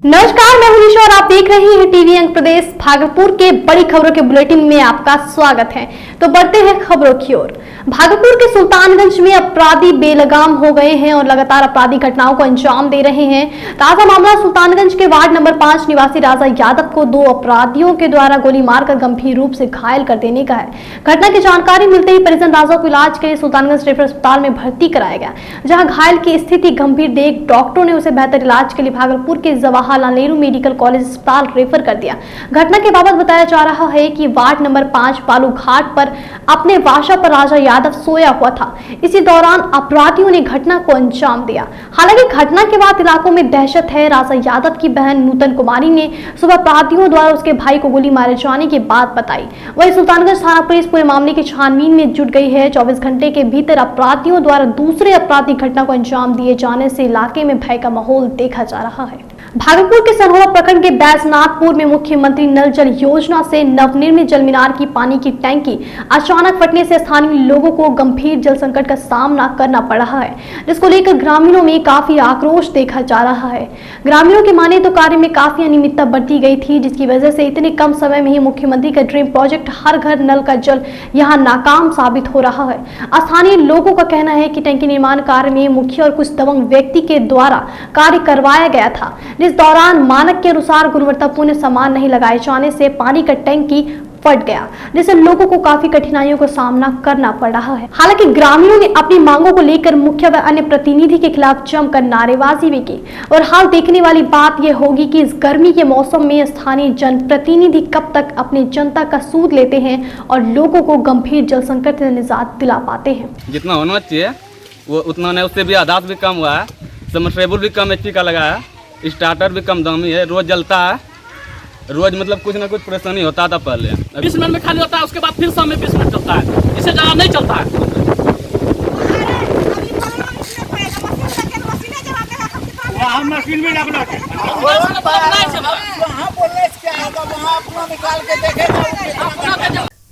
नमस्कार, मैं हूं निशा और आप देख रहे हैं टीवी अंग प्रदेश। भागलपुर के बड़ी खबरों के बुलेटिन में आपका स्वागत है। तो बढ़ते हैं खबरों की ओर। भागलपुर के सुल्तानगंज में अपराधी बेलगाम हो गए हैं और लगातार आपराधिक घटनाओं को अंजाम दे रहे हैं। ताजा मामला सुल्तानगंज के वार्ड नंबर 5 निवासी राजा यादव को 2 अपराधियों के द्वारा गोली मारकर गंभीर रूप से घायल कर देने का है। घटना की जानकारी मिलते ही परिजन राजा को इलाज के लिए सुल्तानगंज रेफरल अस्पताल में भर्ती कराया गया, जहाँ घायल की स्थिति गंभीर देख डॉक्टरों ने उसे बेहतर इलाज के लिए भागलपुर के जवाहरलाल नेहरू मेडिकल कॉलेज अस्पताल रेफर कर दिया। घटना के बाबत बताया जा रहा है कि वार्ड नंबर 5 बालू घाट पर अपने वाशा पर राजा यादव सोया हुआ था। इसी दौरान अपराधियों ने घटना को अंजाम दिया। हालांकि घटना के बाद इलाकों में दहशत है। राजा यादव की बहन नूतन कुमारी ने सुबह अपराधियों द्वारा उसके भाई को गोली मारे जाने की बात बताई। वहीं सुल्तानगंज थाना पुलिस पूरे मामले की छानबीन में जुट गई है। 24 घंटे के भीतर अपराधियों द्वारा दूसरे आपराधिक घटना को अंजाम दिए जाने से इलाके में भय का माहौल देखा जा रहा है। भागलपुर के सनहोरा प्रखंड के बैजनाथपुर में मुख्यमंत्री नल जल योजना से नवनिर्मित जल मीनार की पानी की टैंकी अचानक फटने से स्थानीय लोगों को गंभीर जल संकट का सामना करना पड़ रहा है, जिसको लेकर ग्रामीणों में काफी आक्रोश देखा जा रहा है। ग्रामीणों की माने तो कार्य में काफी अनियमितता बरती गई थी, जिसकी वजह से इतने कम समय में ही मुख्यमंत्री का ड्रीम प्रोजेक्ट हर घर नल का जल यहाँ नाकाम साबित हो रहा है। स्थानीय लोगों का कहना है कि टैंकी निर्माण कार्य में मुखिया और कुछ दबंग व्यक्ति के द्वारा कार्य करवाया गया था। इस दौरान मानक के अनुसार गुणवत्तापूर्ण सामान नहीं लगाए जाने से पानी का टैंकी फट गया, जिससे लोगों को काफी कठिनाइयों का सामना करना पड़ रहा है। हालांकि ग्रामीणों ने अपनी मांगों को लेकर मुखिया व अन्य प्रतिनिधि के खिलाफ जमकर नारेबाजी भी की। और हाल देखने वाली बात यह होगी कि इस गर्मी के मौसम में स्थानीय जनप्रतिनिधि कब तक अपनी जनता का सूद लेते हैं और लोगों को गंभीर जल संकट से निजात दिला पाते हैं। जितना होना चाहिए वो उतना नहीं, उससे भी आधार भी कम हुआ है। सबमर्सिबल भी कम HP का लगा है, स्टार्टर भी कम दामी है, रोज जलता है। रोज मतलब कुछ ना कुछ परेशानी होता था पहले। 20 मिनट में खाली होता है, उसके बाद फिर शाम में 20 मिनट चलता है, इससे ज़्यादा नहीं चलता है। वहाँ मशीन में लगना है,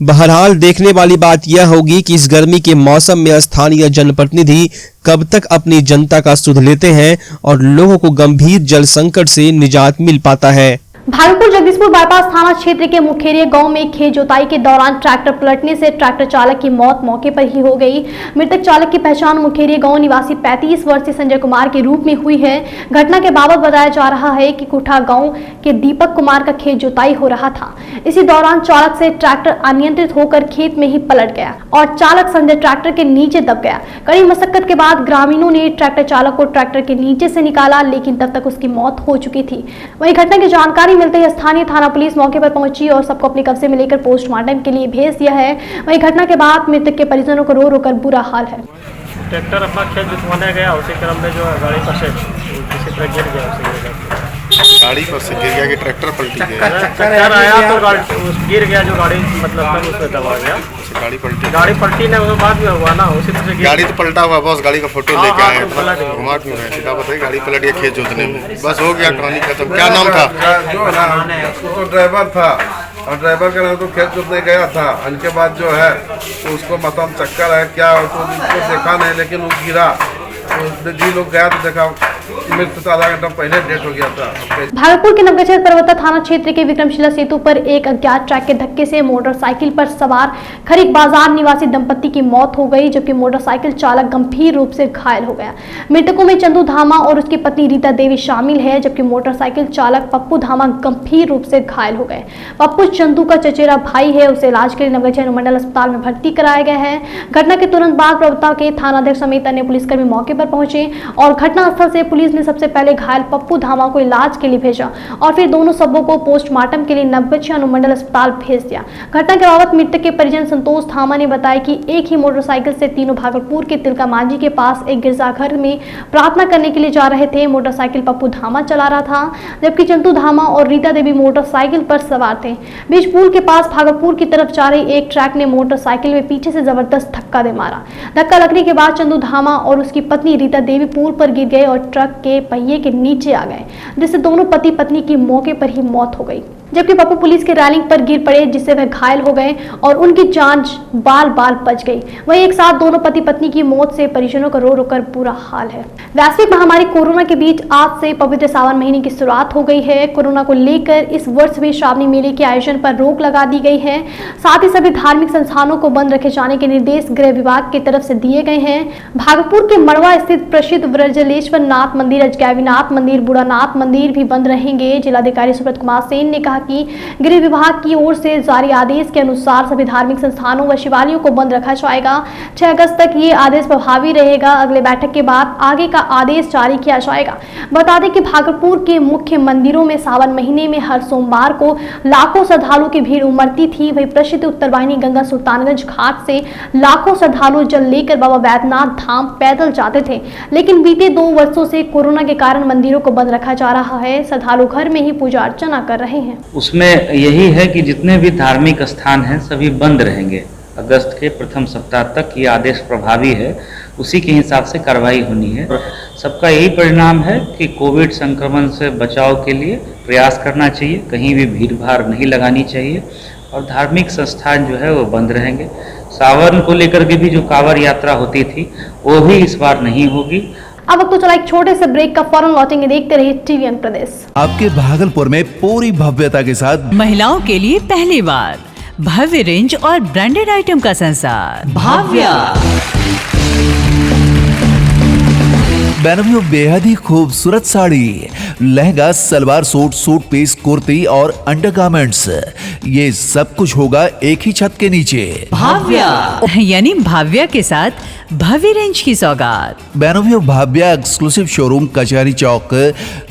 बहरहाल देखने वाली बात यह होगी कि इस गर्मी के मौसम में स्थानीय जनप्रतिनिधि कब तक अपनी जनता का सुध लेते हैं और लोगों को गंभीर जल संकट से निजात मिल पाता है। भागलपुर जगदीशपुर बाईपास थाना क्षेत्र के मुखेरिया गांव में खेत जोताई के दौरान ट्रैक्टर पलटने से ट्रैक्टर चालक की मौत मौके पर ही हो गई। मृतक चालक की पहचान मुखेरिया गांव निवासी 35 वर्षीय संजय कुमार के रूप में हुई है। घटना के बाबत बताया जा रहा है कि कुठा गांव के दीपक कुमार का खेत जोताई हो रहा था। इसी दौरान चालक से ट्रैक्टर अनियंत्रित होकर खेत में ही पलट गया और चालक संजय ट्रैक्टर के नीचे दब गया। कड़ी मशक्कत के बाद ग्रामीणों ने ट्रैक्टर चालक को ट्रैक्टर के नीचे से निकाला, लेकिन तब तक उसकी मौत हो चुकी थी। वहीं घटना की जानकारी मिलते ही स्थानीय थाना पुलिस मौके पर पहुंची और सबको अपने कब्जे में लेकर पोस्टमार्टम के लिए भेज दिया है। वहीं घटना के बाद मृतक के परिजनों को रो रो कर बुरा हाल है। ट्रैक्टर अपना खेत जोतवाने गया, उसी क्रम में जो गाड़ी पर से किसी तरह गिर गया। गाड़ी पर से गिर गया कि ट्रैक्टर पलटी गया? ट्रैक्टर आया तो गिर गया, जो गाड़ी मतलब उसमें दबा गया। गाड़ी पलटी नहीं, उसके बाद में हुआ ना, उसी तरह से गाड़ी तो पलटा हुआ, बस गाड़ी का फोटो लेके आए हैं, घुमा क्यों रहे? सीधा बताइए, गाड़ी पलट गया खेत जोतने में, बस हो गया कहानी खत्म। क्या नाम था? जो तो ड्राइवर था और ड्राइवर का नाम तो खेत जोतने गया था। उनके बाद जो है तो उसको मतलब चक्कर है क्या, तो उसको देखा नहीं, लेकिन वो गिरा। तो जी लोग गया तो देखा मृत्यु तो आधा घंटा पहले डेट हो गया था। भागलपुर के नवगछिया पर्वता थाना क्षेत्र के विक्रमशिला सेतु पर एक अज्ञात ट्रक के धक्के से मोटरसाइकिल पर सवार खरीक बाजार निवासी दंपति की मौत हो गई, जबकि मोटरसाइकिल चालक गंभीर रूप से घायल हो गया। मृतकों में चंदू धामा और उसकी पत्नी रीता देवी शामिल है, जबकि मोटरसाइकिल चालक पप्पू धामा गंभीर रूप से घायल हो गए। पप्पू चंदू का चचेरा भाई है, उसे इलाज के लिए नवगछिया अनुमंडल अस्पताल में भर्ती कराया गया है। घटना के तुरंत बाद पर्वता के थानाध्यक्ष समेत अन्य पुलिसकर्मी मौके पर पहुंचे और घटनास्थल से पुलिस ने सबसे पहले घायल पप्पू धामा को इलाज के लिए भेजा और फिर दोनों शवों को पोस्टमार्टम के लिए नवगछिया अनुमंडल अस्पताल भेज दिया। घटना के बाबत मृतक के परिजन संतोष धामा ने बताया कि एक ही मोटरसाइकिल से तीनों भागलपुर के तिलका मांझी के पास एक गिरजाघर में प्रार्थना करने के लिए जा रहे थे। मोटरसाइकिल पप्पू धामा चला रहा था, जबकि चंदू धामा और रीता देवी मोटरसाइकिल पर सवार थे। बीच पुल के पास भागलपुर की तरफ जा रही एक ट्रक ने मोटरसाइकिल में पीछे से जबरदस्त धक्का दे मारा। धक्का लगने के बाद चंदू धामा और उसकी पत्नी रीता देवी पुल पर गिर गए और ट्रक के पहिए के नीचे आ गए, जिससे दोनों पति पत्नी की मौके पर ही मौत हो गई। जबकि पप्पू पुलिस के रैलिंग पर गिर पड़े जिससे वह घायल हो गए और उनकी जान बाल बाल बच गई। वहीं एक साथ दोनों पति पत्नी की मौत से परिजनों का रो रो कर बुरा हाल है। वैश्विक महामारी कोरोना के बीच आज से पवित्र सावन महीने की शुरुआत हो गई है। कोरोना को लेकर इस वर्ष भी श्रावणी मेले के आयोजन पर रोक लगा दी गई है। साथ ही सभी धार्मिक संस्थानों को बंद रखे जाने के निर्देश गृह विभाग की तरफ से दिए गए हैं। भागलपुर के मड़वा स्थित प्रसिद्ध व्रजलेश्वर नाथ मंदिर, अजगैबीनाथ मंदिर, बूढ़ानाथ मंदिर भी बंद रहेंगे। जिलाधिकारी सुब्रत कुमार सेन ने कहा कि गृह विभाग की ओर से जारी आदेश के अनुसार सभी धार्मिक संस्थानों व शिवालयों को बंद रखा जाएगा। 6 अगस्त तक ये आदेश प्रभावी रहेगा। अगले बैठक के बाद आगे का आदेश जारी किया जाएगा। बता दें कि भागलपुर के मुख्य मंदिरों में सावन महीने में हर सोमवार को लाखों श्रद्धालुओं की भीड़ उमड़ती थी। वही प्रसिद्ध उत्तरवाहिनी गंगा सुल्तानगंज घाट से लाखों श्रद्धालु जल लेकर बाबा बैद्यनाथ धाम पैदल जाते थे, लेकिन बीते 2 वर्षों से कोरोना के कारण मंदिरों को बंद रखा जा रहा है। श्रद्धालु घर में ही पूजा अर्चना कर रहे हैं। उसमें यही है कि जितने भी धार्मिक स्थान हैं सभी बंद रहेंगे। अगस्त के प्रथम सप्ताह तक ये आदेश प्रभावी है, उसी के हिसाब से कार्रवाई होनी है। सबका यही परिणाम है कि कोविड संक्रमण से बचाव के लिए प्रयास करना चाहिए, कहीं भी भीड़ भाड़ नहीं लगानी चाहिए और धार्मिक संस्थान जो है वो बंद रहेंगे। सावन को लेकर के भी जो कांवड़ यात्रा होती थी वो भी इस बार नहीं होगी। अब वक्त तो चला एक छोटे से ब्रेक का, फौरन लौटेंगे। देखते रहिए टीवी अंग प्रदेश। आपके भागलपुर में पूरी भव्यता के साथ महिलाओं के लिए पहली बार भव्य रेंज और ब्रांडेड आइटम का संसार भाव्या। बेनवियो बेहद ही खूबसूरत sari, lehenga, salwar suit, suit piece, kurti और अंडरगारमेंट्स, ये सब कुछ होगा एक ही छत के नीचे। भाव्या यानी भाव्या के साथ भव्य रेंज की सौगात। बेनवियो Bhavya exclusive showroom, Kachahri Chowk,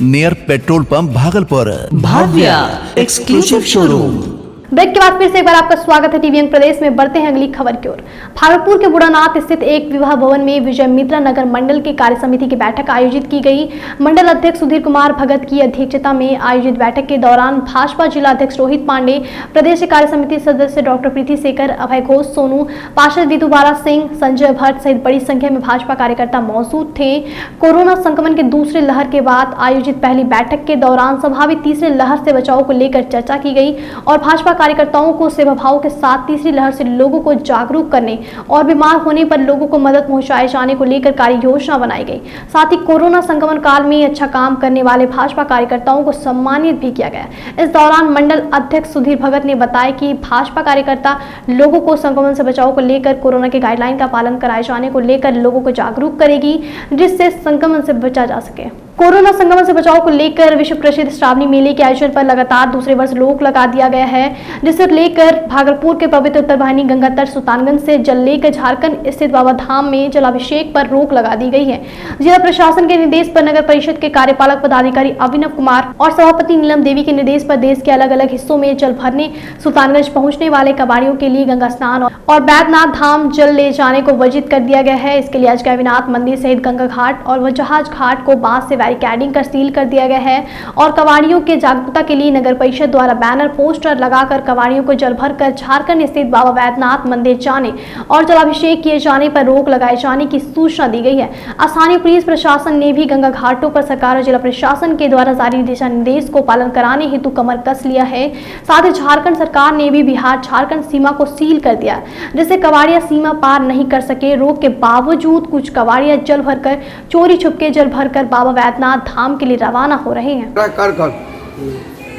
near petrol pump, Bhagalpur. Bhavya exclusive showroom. Break के बाद फिर से एक बार आपका स्वागत है टीवी अंग प्रदेश में। बढ़ते हैं अगली खबर की ओर। भागलपुर के बूढ़ानाथ स्थित एक विवाह भवन में विजय मित्रा नगर मंडल के कार्य समिति की बैठक आयोजित की गई। मंडल अध्यक्ष सुधीर कुमार भगत की अध्यक्षता में आयोजित बैठक के दौरान भाजपा जिला अध्यक्ष रोहित पांडे, प्रदेश कार्य समिति सदस्य डॉक्टर प्रीति शेखर, अभय घोष, सोनू, पार्षद विधु बारा सिंह, संजय भट्ट सहित बड़ी संख्या में भाजपा कार्यकर्ता मौजूद थे। कोरोना संक्रमण के दूसरे लहर के बाद आयोजित पहली बैठक के दौरान संभावित तीसरे लहर से बचाव को लेकर चर्चा की गई और भाजपा कार्यकर्ताओं को सेवा भाव के साथ तीसरी लहर से लोगों को जागरूक करने और बीमार होने पर लोगों को मदद पहुंचाए जाने को लेकर कार्य योजना बनाई गई। साथ ही कोरोना संक्रमण काल में अच्छा काम करने वाले भाजपा कार्यकर्ताओं को सम्मानित भी किया गया। इस दौरान मंडल अध्यक्ष सुधीर भगत ने बताया कि भाजपा कार्यकर्ता लोगों को संक्रमण से बचाव को लेकर कोरोना के गाइडलाइन का पालन कराए जाने को लेकर लोगों को जागरूक करेगी, जिससे संक्रमण से बचा जा सके। कोरोना संक्रमण से बचाव को लेकर विश्व प्रसिद्ध श्रावणी मेले के आयोजन पर लगातार दूसरे वर्ष रोक लगा दिया गया है, जिसे लेकर भागलपुर के पवित्र उत्तरवाहिनी गंगा तट सुल्तानगंज से जल लेकर झारखंड स्थित बाबा धाम में जलाभिषेक पर रोक लगा दी गई है। जिला प्रशासन के निर्देश पर नगर परिषद के कार्यपालक पदाधिकारी अभिनव कुमार और सभापति नीलम देवी के निर्देश पर देश के अलग अलग हिस्सों में जल भरने सुल्तानगंज पहुंचने वाले कबाड़ियों के लिए गंगा स्नान और बैद्यनाथ धाम जल ले जाने को वर्जित कर दिया गया है। इसके लिए अजगैबीनाथ मंदिर सहित गंगा घाट और जहाज घाट को बांस से बैरिकेडिंग कर सील कर दिया गया है और कबाड़ियों के जागरूकता के लिए नगर परिषद द्वारा बैनर पोस्टर लगाकर कबाड़ियों को जल भर कर झारखंड स्थित बाबा बैद्यनाथ मंदिर जाने और जलाभिषेक किए जाने पर रोक लगाए जाने की सूचना दी गई है। स्थानीय पुलिस प्रशासन ने भी गंगा घाटों पर सरकार और जिला प्रशासन के द्वारा जारी दिशा निर्देश को पालन कराने हेतु कमर कस लिया है। साथ ही झारखंड सरकार ने भी बिहार झारखंड सीमा को सील कर दिया, जिससे कबाड़िया सीमा पार नहीं कर सके। रोक के बावजूद कुछ कबाड़िया जल भरकर चोरी छुपके जल भरकर बाबा बैद्यनाथ धाम के लिए रवाना हो रहे हैं। कर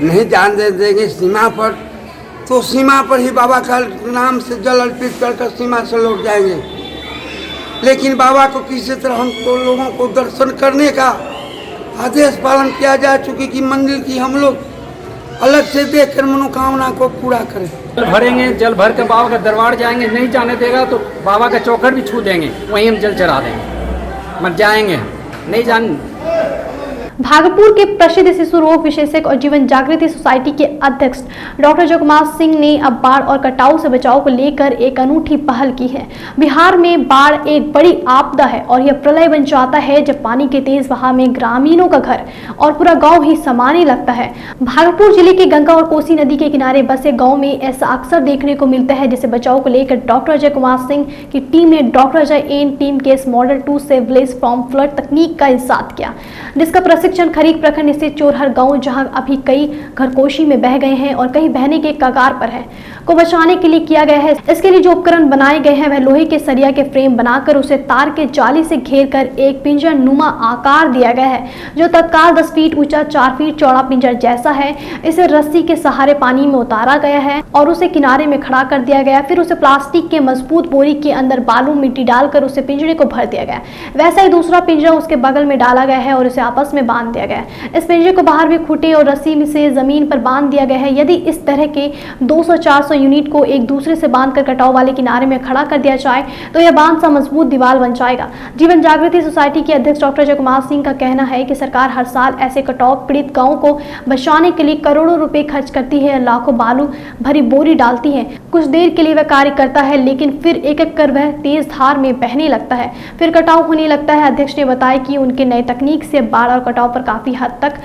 नहीं जान देंगे सीमा पर, तो सीमा पर ही बाबा का नाम से जल अर्पित कर सीमा से लौट जाएंगे। लेकिन बाबा को किसी तरह हमको लोगों को दर्शन करने का आदेश पालन किया जा चुकी कि मंदिर की हम लोग अलग से देखकर मनोकामना को पूरा करें। जल भरेंगे, जल भर के बाबा का दरबार जाएंगे, नहीं जाने देगा तो बाबा का चौखट भी छू देंगे, वहीं हम जल चढ़ा देंगे, मत जाएंगे नहीं जान। भागलपुर के प्रसिद्ध शिशु रोग विशेषज्ञ और जीवन जागृति सोसाइटी के अध्यक्ष डॉक्टर जयकुमार सिंह ने अब बाढ़ और कटाव से बचाव को लेकर एक अनूठी पहल की है। बिहार में बाढ़ एक बड़ी आपदा है और यह प्रलय बन जाता है जब पानी के तेज बहाव में ग्रामीणों का घर और पूरा गांव ही समाने लगता है। भागलपुर जिले के गंगा और कोसी नदी के किनारे बसे गाँव में ऐसा अक्सर देखने को मिलता है, जिसे बचाव को लेकर डॉक्टर जयकुमार सिंह की टीम ने doctor Jai N team case model 2 save village from flood तकनीक का इजाद किया, जिसका प्रशिक्षण खरीक प्रखंड स्थित चोरहर गांव, जहां अभी कई घर कोशी में बह गए हैं और कई बहने के कगार पर है, को बचाने के लिए किया गया है। इसके लिए जो उपकरण बनाए गए हैं वह लोहे के सरिया के फ्रेम बनाकर उसे तार के जाली से घेर कर एक पिंजर नुमा आकार दिया गया है, जो तत्काल 10 फीट ऊंचा 4 फीट चौड़ा पिंजर जैसा है। इसे रस्सी के सहारे पानी में उतारा गया है और उसे किनारे में खड़ा कर दिया गया। फिर उसे प्लास्टिक के मजबूत बोरी के अंदर बालू मिट्टी डालकर उसे पिंजरे को भर दिया गया। वैसा ही दूसरा पिंजरा उसके बगल में डाला गया है और उसे आपस में बांध दिया गया है। इस पिंजरे को बाहर भी खूंटे और रस्सी से जमीन पर बांध दिया गया है। यदि इस तरह के 200-400 यूनिट को एक दूसरे से बांधकर कटाव वाले किनारे में खड़ा कर दिया जाए तो यह बांध सा मजबूत दीवार बन जाएगा। जीवन जागृति सोसाइटी के अध्यक्ष डॉक्टर जयकुमार सिंह का कहना है कि सरकार हर साल ऐसे कटाव पीड़ित गांवों को बचाने के लिए करोड़ों रुपए खर्च करती है, लाखों बालू भरी बोरी डालती है। कुछ देर के लिए वह कार्य करता है, लेकिन फिर एक एक कर वह तेज धार में बहने लगता है, फिर कटाव होने लगता है। अध्यक्ष ने बताया कि उनके नए तकनीक से बाढ़ और कटाव पर काफी हद तक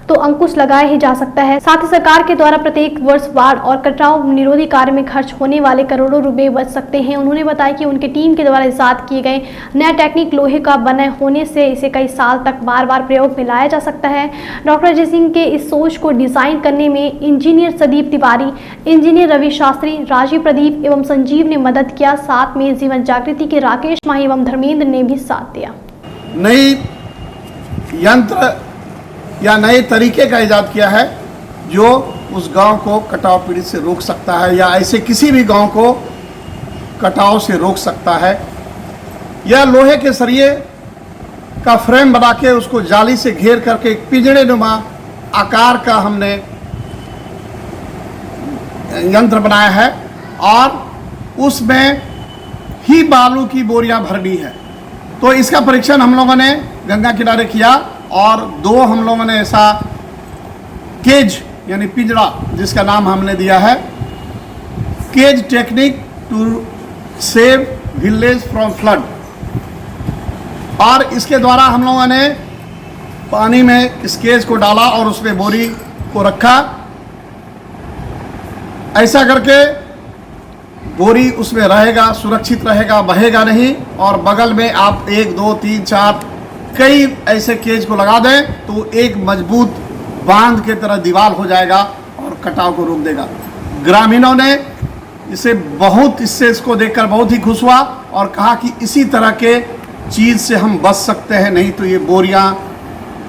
तो अंकुश लगाया ही जा सकता है। साथ ही सरकार के द्वारा प्रत्येक वर्ष बाढ़ और कटाव निरोधी कार्य में खर्च होने वाले करोड़ों रुपए बच सकते हैं। उन्होंने बताया कि उनकी टीम के द्वारा इजाद किए गए नया टेक्निक लोहे का बने होने से इसे कई साल तक बार बार प्रयोग में लाया जा सकता है। डॉक्टर अजय सिंह के इस सोच को डिजाइन करने में इंजीनियर संदीप तिवारी, इंजीनियर रवि शास्त्री, राजीव प्रदीप एवं संजीव ने मदद किया। साथ में जीवन जागृति के राकेश माही एवं धर्मेंद्र ने भी साथ दिया। नई यंत्र या नए तरीके का इजाद किया है जो उस गांव को कटाव पीड़ित से रोक सकता है या ऐसे किसी भी गांव को कटाव से रोक सकता है। यह लोहे के सरिये का फ्रेम बना के उसको जाली से घेर करके एक पिंजरे नुमा आकार का हमने यंत्र बनाया है और उसमें ही बालू की बोरियां भरनी है। तो इसका परीक्षण हम लोगों ने गंगा किनारे किया और 2 हम लोगों ने ऐसा केज यानी पिंजरा जिसका नाम हमने दिया है cage technique to save village from flood, और इसके द्वारा हम लोगों ने पानी में इस केज को डाला और उसमें बोरी को रखा। ऐसा करके बोरी उसमें रहेगा, सुरक्षित रहेगा, बहेगा नहीं, और बगल में आप 1, 2, 3, 4 कई ऐसे केज को लगा दें तो एक मजबूत बांध के तरह दीवार हो जाएगा और कटाव को रोक देगा। ग्रामीणों ने इससे इसको देखकर बहुत ही खुश हुआ और कहा कि इसी तरह के चीज से हम बच सकते हैं, नहीं तो ये बोरियां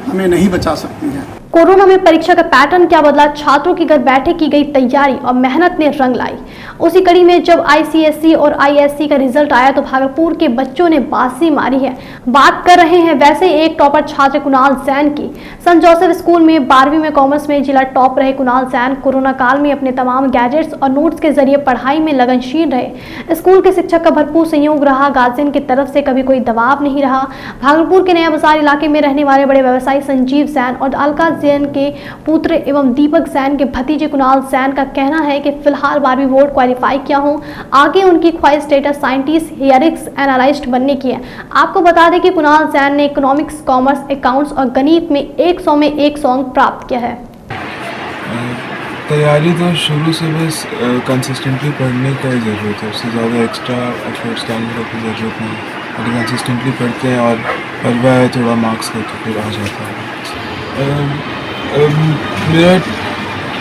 हमें नहीं बचा सकती हैं। कोरोना में परीक्षा का पैटर्न क्या बदला, छात्रों की घर बैठे की गई तैयारी और मेहनत ने रंग लाई। उसी कड़ी में जब ICSE और ISC का रिजल्ट आया तो भागलपुर के बच्चों ने बाजी मारी है। बात कर रहे हैं वैसे एक टॉपर छात्र कुणाल जैन की। सेंट जोसेफ स्कूल में 12वीं में कॉमर्स में जिला टॉप रहे कुणाल जैन कोरोना काल में अपने तमाम गैजेट्स और नोट्स के जरिए पढ़ाई में लगनशील रहे। स्कूल के शिक्षक का भरपूर सहयोग रहा, गार्जियन की तरफ से कभी कोई दबाव नहीं रहा। भागलपुर के नया बाजार इलाके में रहने वाले बड़े व्यवसायी संजीव जैन और अलका जैन के पुत्र एवं दीपक जैन के भतीजे कुणाल जैन का कहना है कि फिलहाल 12वीं बोर्ड क्वालिफाई किया हो, आगे उनकी ख्वाहिश डेटा साइंटिस्ट, हेयरिक्स एनालिस्ट बनने की है। आपको बता दें कि कुणाल जैन ने इकोनॉमिक्स, कॉमर्स, अकाउंट्स और गणित में 100 में 100 अंक प्राप्त किया है। तैयारी तो शुरू से बस कंसिस्टेंटली पढ़ने का ज़रूरत है, उससे ज़्यादा एक्स्ट्रा एफर्ट्स डालने का कोई ज़रूरत नहीं है। अगर कंसिस्टेंटली पढ़ते हैं और हर बार थोड़ा मार्क्स करके फिर आ जाता है। मेरा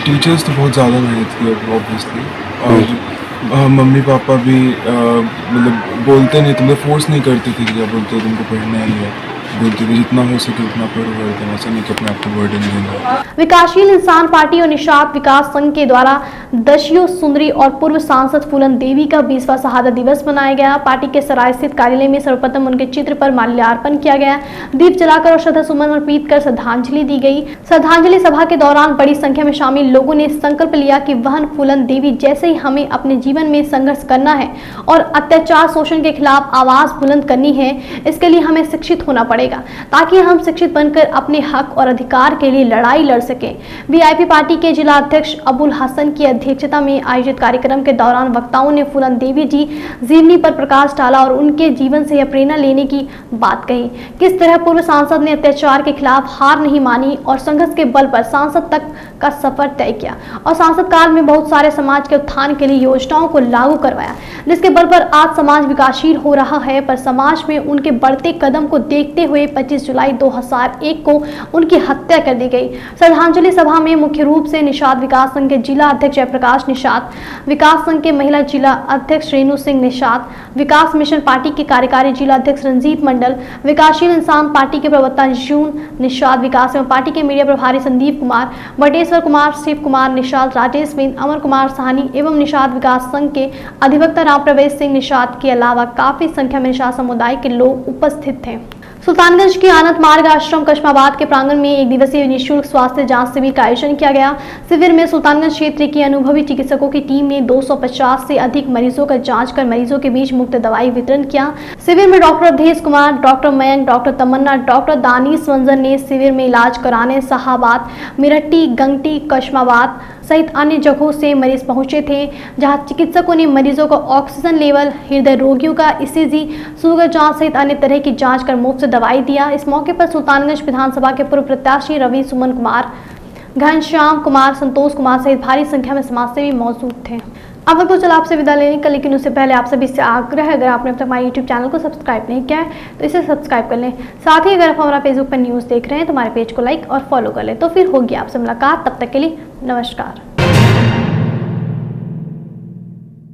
टीचर्स तो बहुत ज़्यादा मेहनत की ऑब्वियसली, और मम्मी पापा भी मतलब बोलते नहीं, तुमने फोर्स नहीं करते थे कि क्या बोलते तुमको पढ़ना ही है, बोलते थे जितना हो सके उतना पढ़ो, ऐसा नहीं कि अपने आप को बर्डन देना। विकासशील इंसान पार्टी और निषाद विकास संघ के द्वारा दशियो सुंदरी और पूर्व सांसद फूलन देवी का 20वां शहादत दिवस मनाया गया। पार्टी के सराय स्थित कार्यालय में सर्वप्रथम उनके चित्र पर माल्यार्पण किया गया, दीप जलाकर और श्रद्धा सुमन अर्पित कर श्रद्धांजलि दी गई। श्रद्धांजलि सभा के दौरान बड़ी संख्या में शामिल लोगों ने संकल्प लिया कि वहन फूलन देवी जैसे ही हमें अपने जीवन में संघर्ष करना है और अत्याचार शोषण के खिलाफ आवाज बुलंद करनी है, इसके लिए हमें शिक्षित होना पड़ेगा ताकि हम शिक्षित बनकर अपने हक और अधिकार के लिए लड़ाई लड़ सकें। वीआईपी पार्टी के जिला अध्यक्ष अबुल हसन की अध्यक्षता में आयोजित कार्यक्रम के दौरान वक्ताओं ने फूलन देवी जी जीवनी पर प्रकाश डाला और उनके जीवन से यह प्रेरणा लेने की बात कही। किस तरह पूर्व सांसद ने अत्याचार के खिलाफ हार नहीं मानी और संघर्ष के बल पर सांसद तक का सफर तय किया और सांसद काल में बहुत सारे समाज के उत्थान के लिए योजनाओं को लागू करवाया, जिसके बल पर आज समाज विकासशील हो रहा है। पर समाज में उनके बढ़ते कदम को देखते हुए 25 जुलाई 2001 को उनकी हत्या कर दी गई। श्रद्धांजलि सभा में मुख्य रूप से निषाद विकास संघ के जिला अध्यक्ष जयप्रकाश निषाद, विकास संघ के महिला जिला अध्यक्ष रेणु सिंह निषाद, विकास मिशन पार्टी के कार्यकारी जिला अध्यक्ष रंजीत मंडल, विकासशील इंसान पार्टी के प्रवक्ता जून निषाद, विकास एवं पार्टी के मीडिया प्रभारी संदीप कुमार, बटेश्वर कुमार, शिव कुमार निषाद, राजेश बिंद, अमर कुमार साहनी एवं निषाद विकास संघ के अधिवक्ता राम प्रवेश सिंह निषाद के अलावा काफी संख्या में निषाद समुदाय के लोग उपस्थित थे। सुल्तानगंज के आनंद मार्ग आश्रम कशमाबाद के प्रांगण में एक दिवसीय निःशुल्क स्वास्थ्य जांच शिविर का आयोजन किया गया। शिविर में सुल्तानगंज क्षेत्र के अनुभवी चिकित्सकों की टीम ने 250 से अधिक मरीजों का जांच कर मरीजों के बीच मुफ्त दवाई वितरण किया। शिविर में doctor Awadhesh Kumar, doctor Mayank, doctor Tamanna, doctor Danish Manzar ने शिविर में इलाज कराने शाहाबाद, मिरट्टी, गंगटी, कशमाबाद सहित अन्य जगहों से मरीज पहुंचे थे, जहां चिकित्सकों ने मरीजों को ऑक्सीजन लेवल, हृदय रोगियों का ईसीजी, शुगर जांच सहित अन्य तरह की जांच कर मुफ्त दवाई दिया। इस मौके पर सुल्तानगंज विधानसभा के पूर्व प्रत्याशी रवि सुमन कुमार, घनश्याम कुमार, संतोष कुमार सहित भारी संख्या में समाजसेवी मौजूद थे। अब वक्त चला आपसे विदा लेने का, लेकिन उससे पहले आप सभी से आग्रह है, अगर आपने अब तक हमारे YouTube चैनल को सब्सक्राइब नहीं किया है तो इसे सब्सक्राइब कर लें। साथ ही अगर आप हमारा फेसबुक पर न्यूज़ देख रहे हैं तो हमारे पेज को लाइक और फॉलो कर लें। तो फिर होगी आपसे मुलाकात, तब तक के लिए नमस्कार।